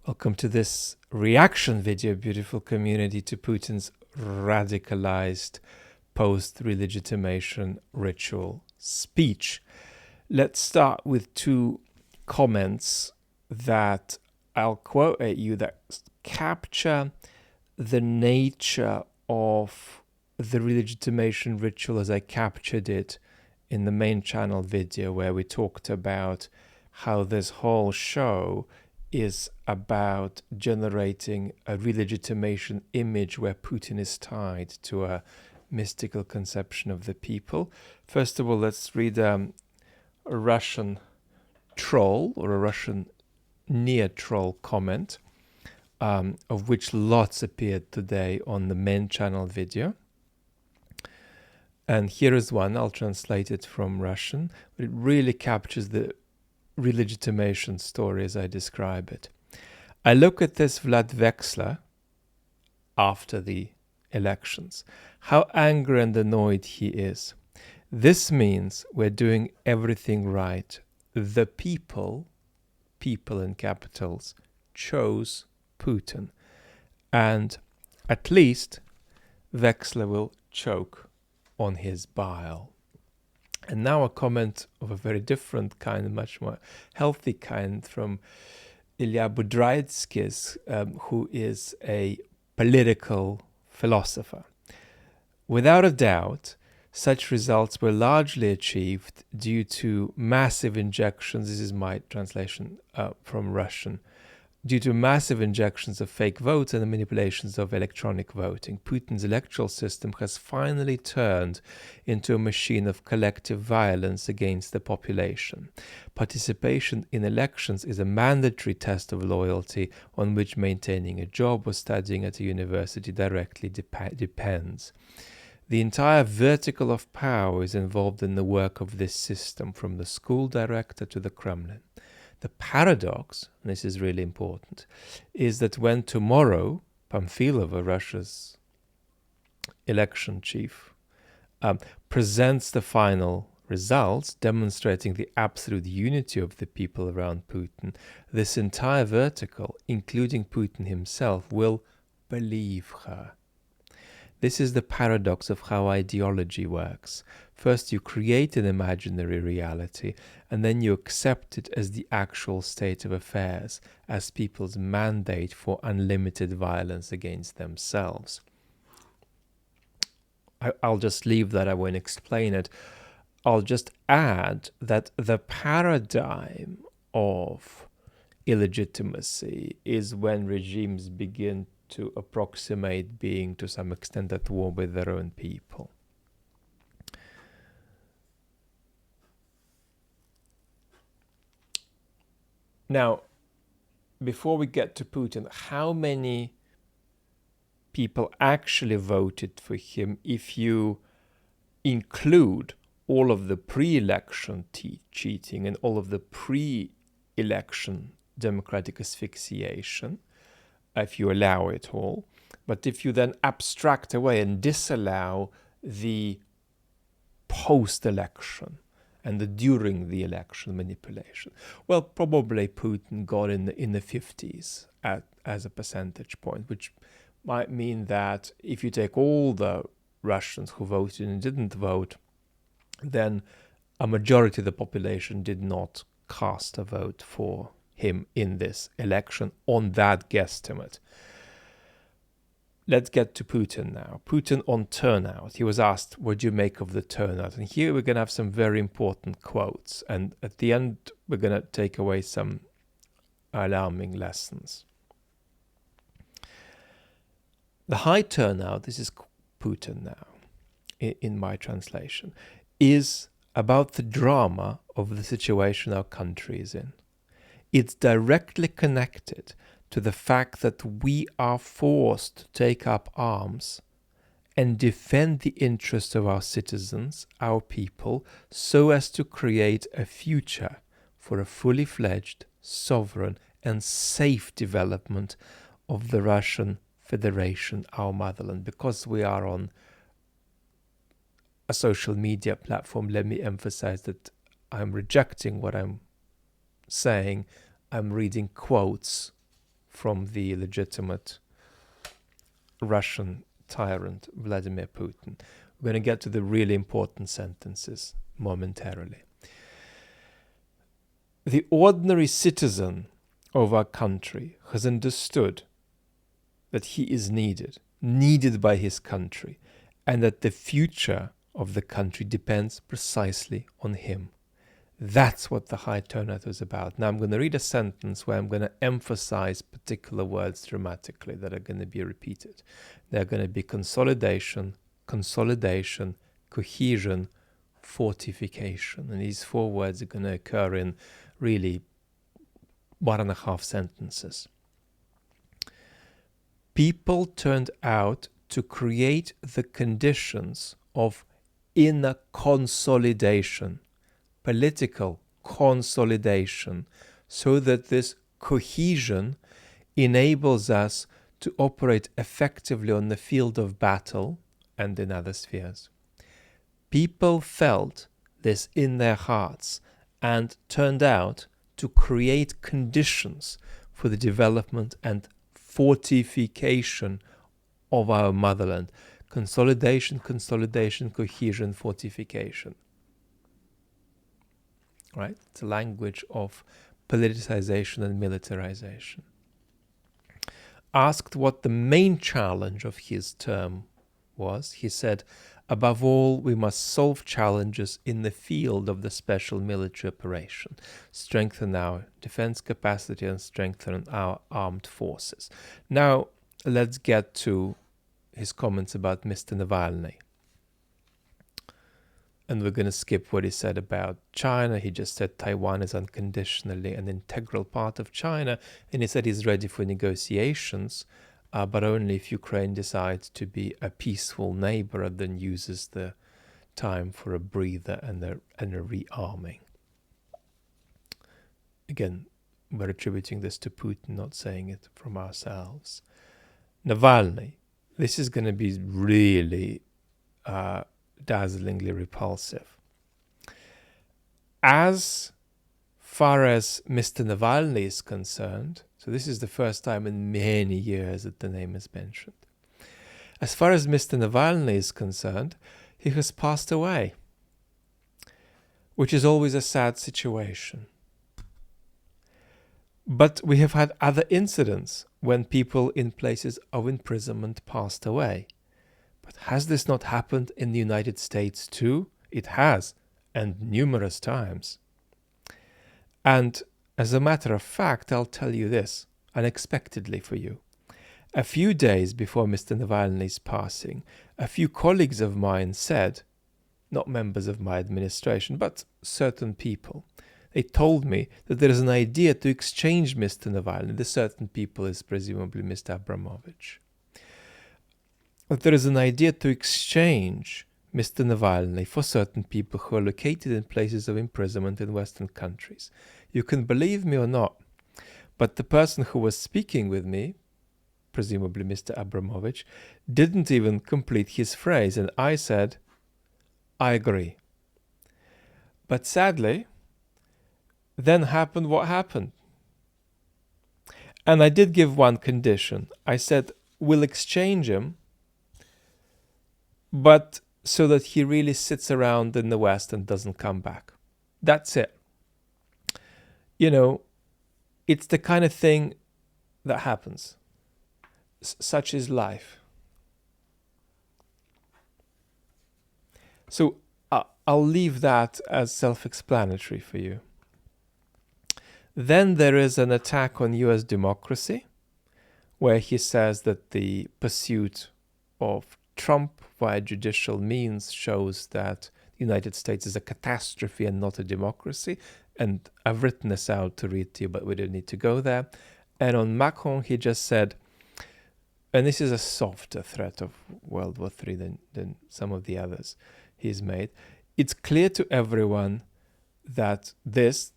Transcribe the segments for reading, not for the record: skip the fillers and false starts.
Welcome to this reaction video, beautiful community, to Putin's radicalized post-legitimation ritual speech. Let's start with two comments that I'll quote at you that capture the nature of the legitimation ritual as I captured it in the main channel video, where we talked about how this whole show is about generating a legitimation image where Putin is tied to a mystical conception of the people. First of all, let's read a Russian troll or a Russian near-troll comment, of which lots appeared today on the main channel video. And here is one. I'll translate it from Russian. But it really captures the legitimation story as I describe it. I look at this Vlad Wexler after the elections, how angry and annoyed he is. This means we're doing everything right. The people in capitals, chose Putin. And at least Wexler will choke on his bile. And now a comment of a very different kind, much more healthy kind, from Ilya Budraitskis, who is a political philosopher. Without a doubt, such results were largely achieved due to massive injections. This is my translation from Russian. Due to massive injections of fake votes and the manipulations of electronic voting, Putin's electoral system has finally turned into a machine of collective violence against the population. Participation in elections is a mandatory test of loyalty on which maintaining a job or studying at a university directly depends. The entire vertical of power is involved in the work of this system, from the school director to the Kremlin. The paradox, and this is really important, is that when tomorrow Pamfilova, Russia's election chief, presents the final results demonstrating the absolute unity of the people around Putin, this entire vertical, including Putin himself, will believe her. This is the paradox of how ideology works. First, you create an imaginary reality, and then you accept it as the actual state of affairs, as people's mandate for unlimited violence against themselves. I'll just leave that. I won't explain it. I'll just add that the paradigm of illegitimacy is when regimes begin to approximate being to some extent at war with their own people. Now, before we get to Putin, how many people actually voted for him if you include all of the pre-election cheating and all of the pre-election democratic asphyxiation, if you allow it all? But if you then abstract away and disallow the post-election and the during the election manipulation, well, probably Putin got in the 50s as a percentage point, which might mean that if you take all the Russians who voted and didn't vote, then a majority of the population did not cast a vote for him in this election on that guesstimate. Let's get to Putin now. Putin on turnout. He was asked, what do you make of the turnout? And here we're going to have some very important quotes. And at the end, we're going to take away some alarming lessons. The high turnout, this is Putin now, in my translation, is about the drama of the situation our country is in. It's directly connected to the fact that we are forced to take up arms and defend the interests of our citizens, our people, so as to create a future for a fully fledged, sovereign and safe development of the Russian Federation, our motherland. Because we are on a social media platform, let me emphasize that I'm rejecting what I'm saying. I'm reading quotes from the legitimate Russian tyrant, Vladimir Putin. We're going to get to the really important sentences momentarily. The ordinary citizen of our country has understood that he is needed by his country, and that the future of the country depends precisely on him. That's what the high turnout was about. Now I'm going to read a sentence where I'm going to emphasize particular words dramatically that are going to be repeated. They're going to be consolidation, cohesion, fortification. And these 4 words are going to occur in really 1.5 sentences. People turned out to create the conditions of inner consolidation, political consolidation, so that this cohesion enables us to operate effectively on the field of battle and in other spheres. People felt this in their hearts and turned out to create conditions for the development and fortification of our motherland. Consolidation, cohesion, fortification. Right? It's a language of politicization and militarization. Asked what the main challenge of his term was, he said, above all, we must solve challenges in the field of the special military operation, strengthen our defense capacity and strengthen our armed forces. Now, let's get to his comments about Mr. Navalny. And we're going to skip what he said about China. He just said Taiwan is unconditionally an integral part of China. And he said he's ready for negotiations, but only if Ukraine decides to be a peaceful neighbor and then uses the time for a breather and a rearming. Again, we're attributing this to Putin, not saying it from ourselves. Navalny, this is going to be really dazzlingly repulsive. As far as Mr. Navalny is concerned, so this is the first time in many years that the name is mentioned. As far as Mr. Navalny is concerned, he has passed away, which is always a sad situation. But we have had other incidents when people in places of imprisonment passed away. But has this not happened in the United States too? It has, and numerous times. And as a matter of fact, I'll tell you this, unexpectedly for you. A few days before Mr. Navalny's passing, a few colleagues of mine said, not members of my administration, but certain people, they told me that there is an idea to exchange Mr. Navalny. The certain people is presumably Mr. Abramovich. But there is an idea to exchange Mr. Navalny for certain people who are located in places of imprisonment in Western countries. You can believe me or not, but the person who was speaking with me, presumably Mr. Abramovich, didn't even complete his phrase, and I said, I agree. But sadly, then happened what happened. And I did give one condition. I said, we'll exchange him, but so that he really sits around in the West and doesn't come back. That's it. You know, it's the kind of thing that happens. Such is life. So I'll leave that as self-explanatory for you. Then there is an attack on US democracy, where he says that the pursuit of Trump via judicial means shows that the United States is a catastrophe and not a democracy. And I've written this out to read to you, but we don't need to go there. And on Macron, he just said, and this is a softer threat of World War III than some of the others he's made. It's clear to everyone that this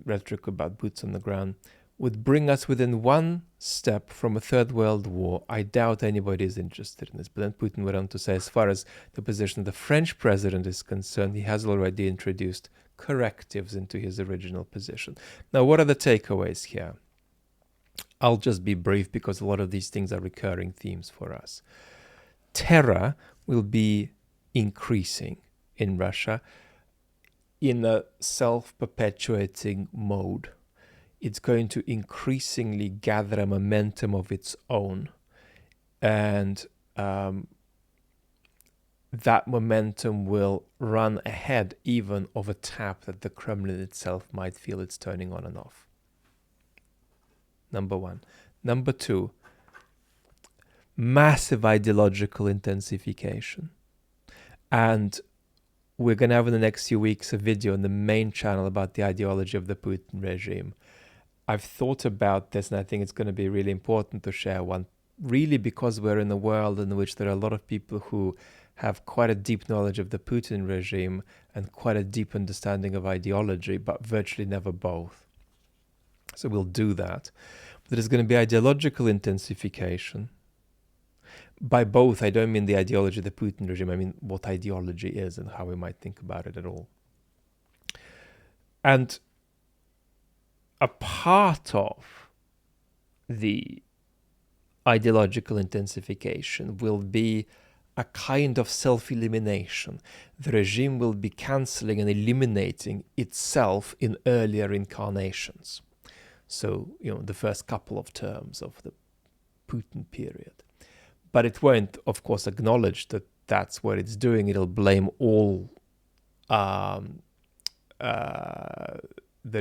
rhetoric about boots on the ground would bring us within one step from a third world war. I doubt anybody is interested in this. But then Putin went on to say, as far as the position of the French president is concerned, he has already introduced correctives into his original position. Now, what are the takeaways here? I'll just be brief because a lot of these things are recurring themes for us. Terror will be increasing in Russia in a self-perpetuating mode. It's going to increasingly gather a momentum of its own. And that momentum will run ahead even of a tap that the Kremlin itself might feel it's turning on and off. Number one. Number two, massive ideological intensification. And we're going to have in the next few weeks a video on the main channel about the ideology of the Putin regime. I've thought about this, and I think it's going to be really important to share one, really because we're in a world in which there are a lot of people who have quite a deep knowledge of the Putin regime and quite a deep understanding of ideology, but virtually never both. So we'll do that. But there's going to be ideological intensification. By both, I don't mean the ideology of the Putin regime. I mean what ideology is and how we might think about it at all. And a part of the ideological intensification will be a kind of self-elimination. The regime will be cancelling and eliminating itself in earlier incarnations. So, the first couple of terms of the Putin period. But it won't, of course, acknowledge that that's what it's doing. It'll blame all that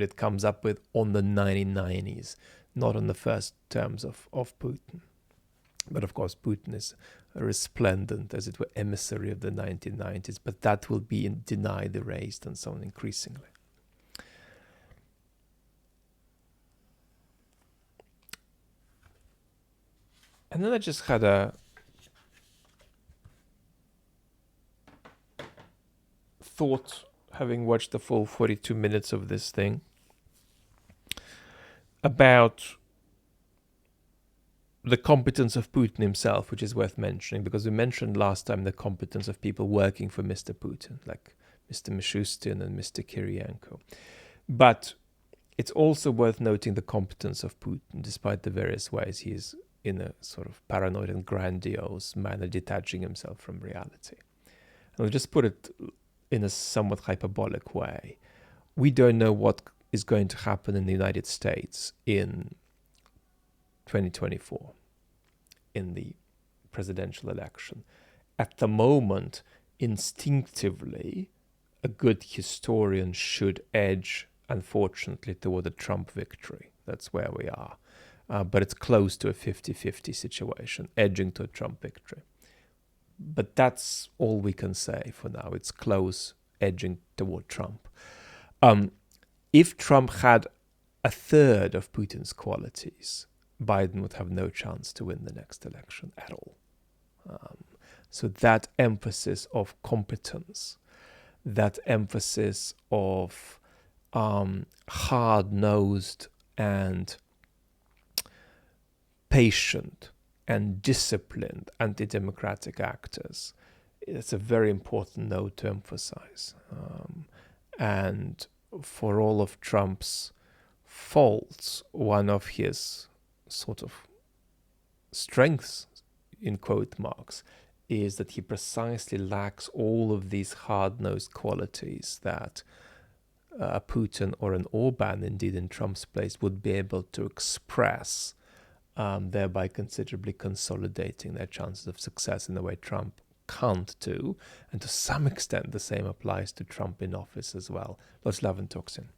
it comes up with on the 1990s, not on the first terms of Putin. But of course, Putin is a resplendent, as it were, emissary of the 1990s, but that will be denied, erased, and so on increasingly. And then I just had a thought, having watched the full 42 minutes of this thing, about the competence of Putin himself, which is worth mentioning, because we mentioned last time the competence of people working for Mr. Putin, like Mr. Mishustin and Mr. Kirienko. But it's also worth noting the competence of Putin, despite the various ways he is in a sort of paranoid and grandiose manner, detaching himself from reality. And I'll just put it in a somewhat hyperbolic way. We don't know what is going to happen in the United States in 2024, in the presidential election. At the moment, instinctively, a good historian should edge, unfortunately, toward a Trump victory. That's where we are. But it's close to a 50-50 situation, edging to a Trump victory. But that's all we can say for now. It's close, edging toward Trump. If Trump had a third of Putin's qualities, Biden would have no chance to win the next election at all. So that emphasis of competence, that emphasis of hard-nosed and patient and disciplined anti-democratic actors, it's a very important note to emphasize. And for all of Trump's faults, one of his sort of strengths, in quote marks, is that he precisely lacks all of these hard-nosed qualities that a Putin or an Orban, indeed in Trump's place, would be able to express, thereby considerably consolidating their chances of success in the way Trump can't do. And to some extent, the same applies to Trump in office as well. Lots of love and talk soon.